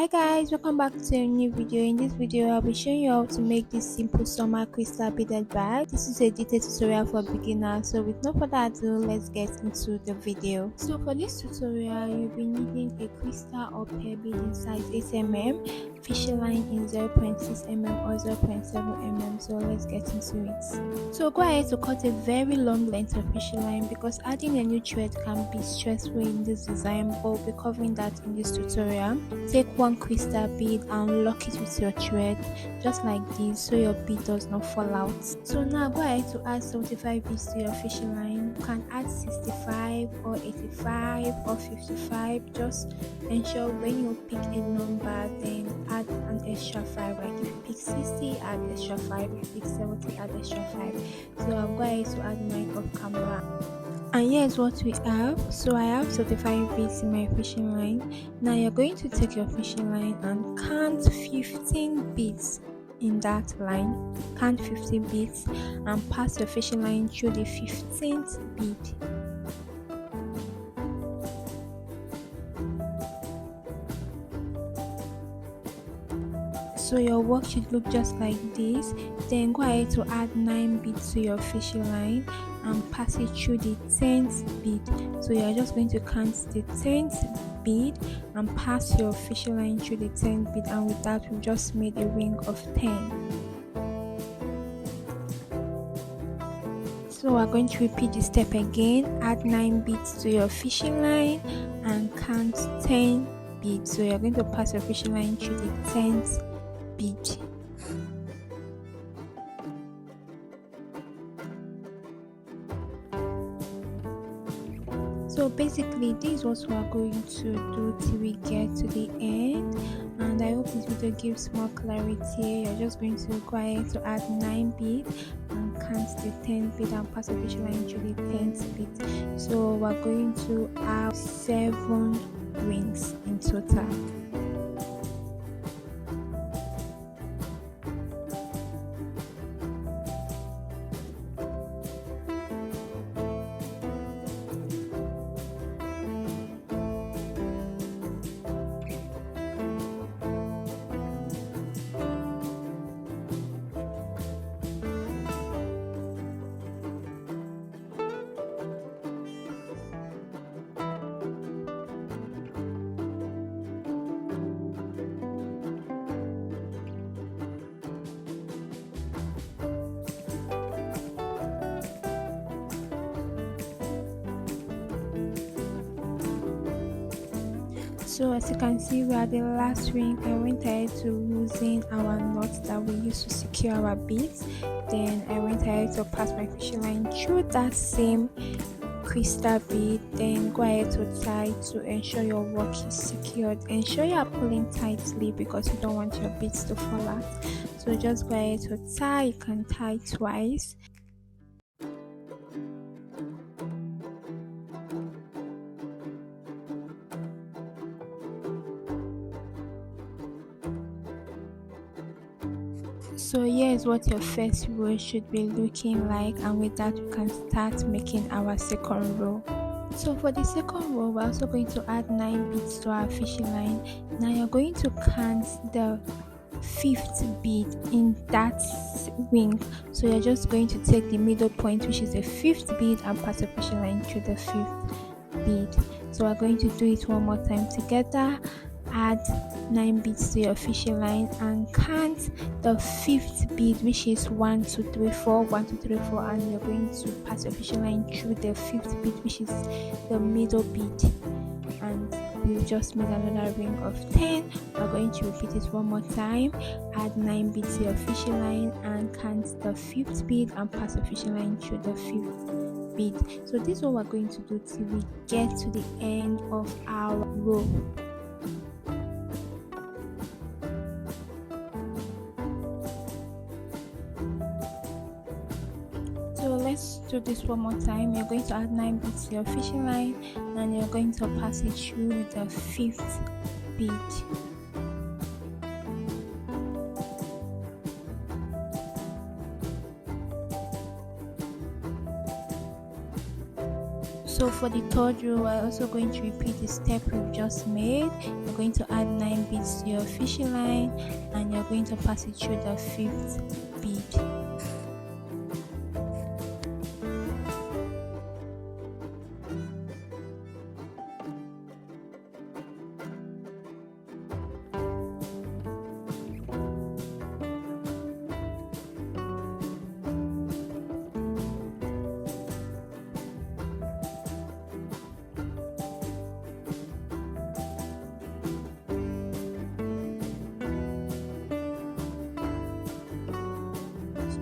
Hi guys, welcome back to a new video. In this video I'll be showing you how to make this simple summer crystal beaded bag. This is a detailed tutorial for beginners, so with no further ado, let's get into the video. So for this tutorial you'll be needing a crystal or pear bead in size 8mm, fishing line in 0.6mm or 0.7mm. So let's get into it. So go ahead to cut a very long length of fishing line because adding a new thread can be stressful in this design, but we'll be covering that in this tutorial. Take one crystal bead and lock it with your thread just like this so your bead does not fall out. So now go ahead to add 75 beads to your fishing line. You can add 65 or 85 or 55. Just ensure when you pick a number, then add an extra 5. Like if you pick 60, add extra 5. If you pick 70, add extra 5. So I'll go ahead to add mine off camera. And here's what we have. So I have 35 beads in my fishing line. Now you're going to take your fishing line and count 15 beads in that line. Count 15 beads and pass your fishing line through the 15th bead. So your work should look just like this. Then go ahead to add 9 beads to your fishing line and pass it through the 10th bead. So you're just going to count the 10th bead and pass your fishing line through the 10th bead, and with that we've just made a ring of 10. So we're going to repeat the step again. Add 9 beads to your fishing line and count 10 beads. So you're going to pass your fishing line through the 10th bead. So basically this is what we are going to do till we get to the end, and I hope this video gives more clarity. You're just going to go ahead to add 9 beads and count the 10th bead and pass the fishing line through the 10th bead. So we're going to have 7 rings in total. So as you can see, we are the last ring. I went ahead to loosen our knots that we use to secure our beads. Then I went ahead to pass my fishing line through that same crystal bead. Then go ahead to tie to ensure your work is secured. Ensure you are pulling tightly because you don't want your beads to fall out. So just go ahead to tie. You can tie twice. So here's what your first row should be looking like, and with that we can start making our second row. So for the second row we're also going to add 9 beads to our fishing line. Now you're going to count the 5th bead in that ring. So you're just going to take the middle point, which is the 5th bead, and pass the fishing line through the 5th bead. So we're going to do it one more time together. Add 9 beads to your fishing line and count the 5th bead, which is 1 2 3 4 1 2 3 4, and you're going to pass your fishing line through the 5th bead, which is the middle bead, and we've just made another ring of 10. We're going to repeat it one more time. Add 9 beads to your fishing line and count the 5th bead and pass your fishing line through the 5th bead. So this is what we're going to do till we get to the end of our row. So let's do this one more time. You're going to add 9 beads to your fishing line and you're going to pass it through the 5th bead. So for the third row, we're also going to repeat the step we've just made. You're going to add 9 beads to your fishing line and you're going to pass it through the 5th bead.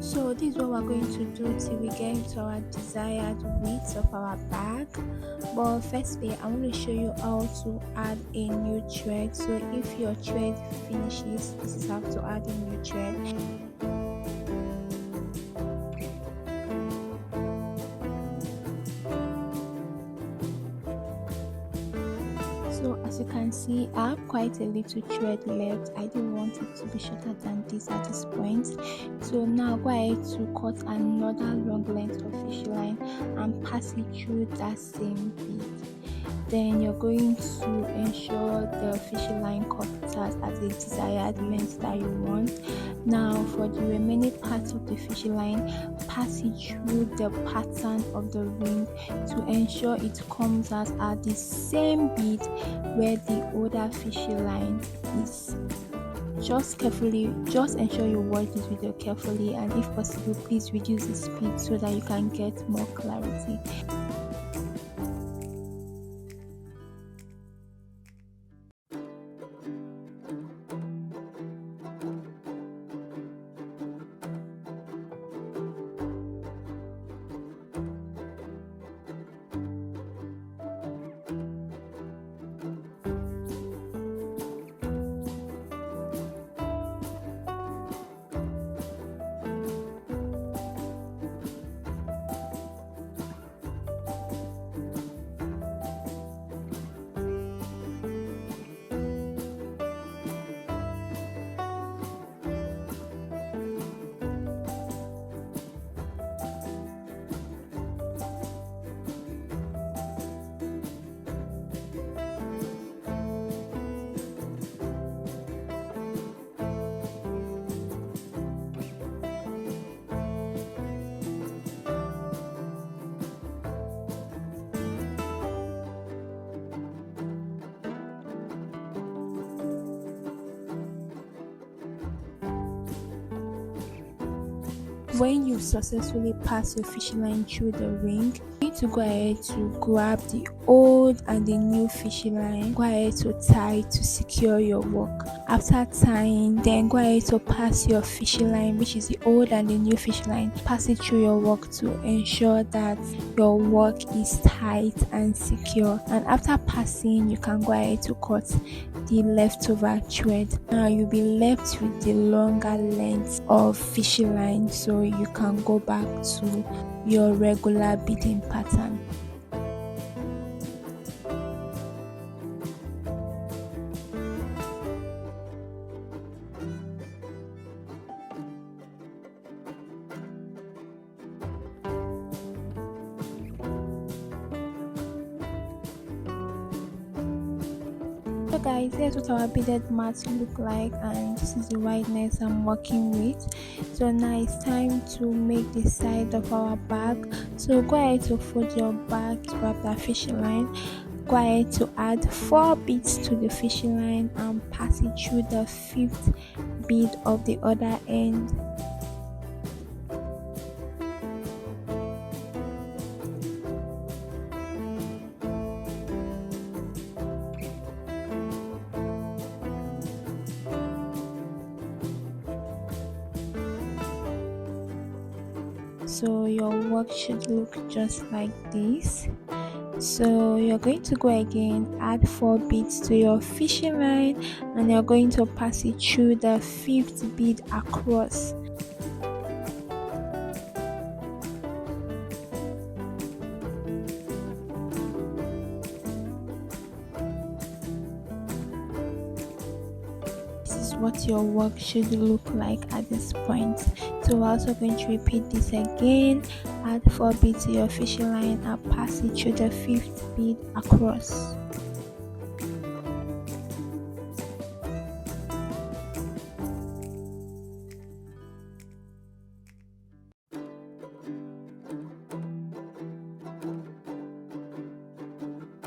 So this is what we're going to do till we get to our desired width of our bag. But firstly, I want to show you how to add a new thread. So if your thread finishes, this is how to add a new thread. So as you can see, I have quite a little thread left. I don't want it to be shorter than this at this point. So now go ahead to cut another long length of fishing line and pass it through that same bead. Then you're going to ensure the fishing line cuts at the desired length that you want. Now for the remaining part of the fishing line, pass it through the pattern of the ring to ensure it comes out at the same bead where the older fishing line is. Just ensure you watch this video carefully, and if possible, please reduce the speed so that you can get more clarity. When you successfully pass your fishing line through the ring, you need to go ahead to grab the old and the new fishing line. Go ahead to tie to secure your work. After tying, then go ahead to pass your fishing line, which is the old and the new fishing line. Pass it through your work to ensure that your work is tight and secure. And after passing, you can go ahead to cut the leftover thread. Now you'll be left with the longer length of fishing line, so you can go back to your regular beading pattern. So guys, here's what our beaded mats look like, and this is the wideness I'm working with. So now it's time to make the side of our bag. So go ahead to fold your bag to grab that fishing line. Go ahead to add 4 beads to the fishing line and pass it through the 5th bead of the other end. So your work should look just like this. So you're going to go again, add 4 beads to your fishing line, and you're going to pass it through the 5th bead across. This is what your work should look like at this point. So we're also going to repeat this again. Add 4 beads to your fishing line and pass it through the 5th bead across.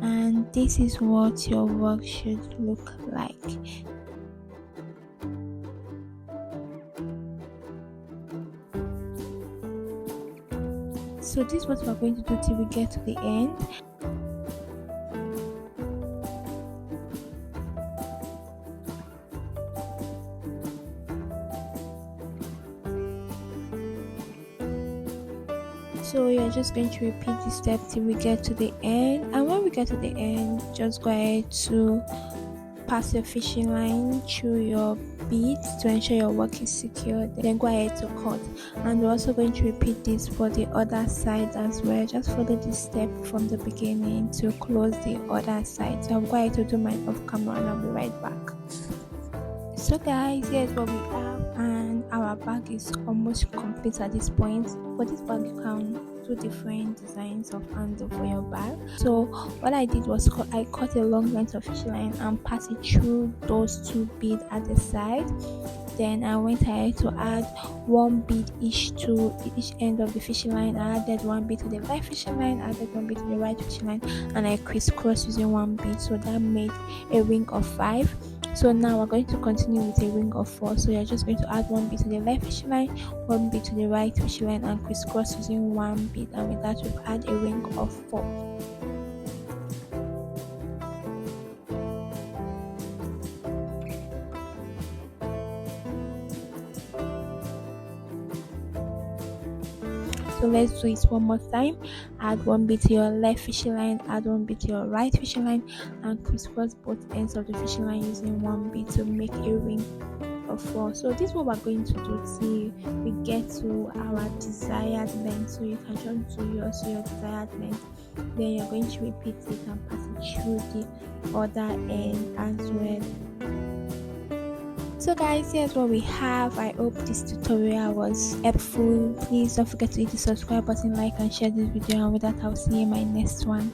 And this is what your work should look like. So this is what we're going to do till we get to the end. So you're just going to repeat this step till we get to the end, and when we get to the end, just go ahead to pass your fishing line through your beads to ensure your work is secure. Then go ahead to cut, and we're also going to repeat this for the other side as well. Just follow this step from the beginning to close the other side. So I'll go ahead to do mine off camera and I'll be right back. So guys, here's what we have, and our bag is almost complete at this point. For this bag, you can do different designs of handle for your bag. So what I did was I cut a long length of fishing line and passed it through those 2 beads at the side. Then I went ahead to add 1 bead each to each end of the fishing line. I added 1 bead to the left fishing line, added 1 bead to the right fishing line, and I crisscrossed using 1 bead. So that made a ring of 5. So now we're going to continue with a ring of 4. So you're just going to add 1 bead to the left fishing line, 1 bead to the right fishing line, and crisscross using 1 bead. And with that, we've added a ring of 4. So let's do it one more time. Add 1 bead to your left fishing line, add 1 bead to your right fishing line, and crisscross both ends of the fishing line using 1 bead to make a ring of 4. So this is what we're going to do till we get to our desired length. So you can just do your desired length. Then you're going to repeat it and pass it through the other end as well. So guys, here's what we have. I hope this tutorial was helpful. Please don't forget to hit the subscribe button, like and share this video, and with that I'll see you in my next one.